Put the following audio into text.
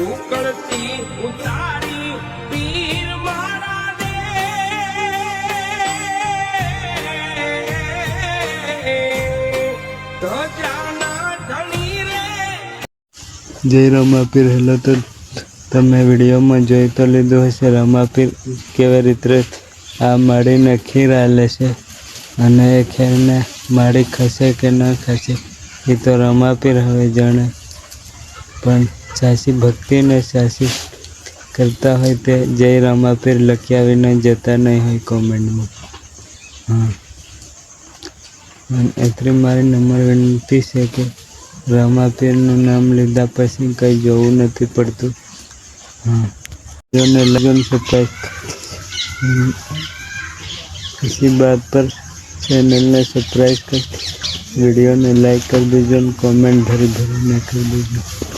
ઉકળતી ઉતારી પીર મારા દે તો જાના ધણી રે જય રમાપીર. હેલો, તો તમે વિડીયોમાં જોઈ તો લીધું હશે રમાપીર કેવી રીતે આ માળીને ખીર આલે છે અને એ ખીરને માળી ખસે કે ન ખસે એ તો રમાપીર હવે જાણે, પણ સાચી ભક્તિને સાચી કરતા હોય તે જય રમાપીર લખી આવીને જતા નહીં હોય કોમેન્ટમાં. હા, એટલી મારી નમ્ર વિનંતી છે કે રમાપીરનું નામ લીધા પછી કંઈ જોવું નથી પડતું. हाँ, लगन से इसी बात पर चैनल ने सब्सक्राइब कर वीडियो ने लाइक कर दीजिए, कमेंट भरी भरी न कर दीजिए।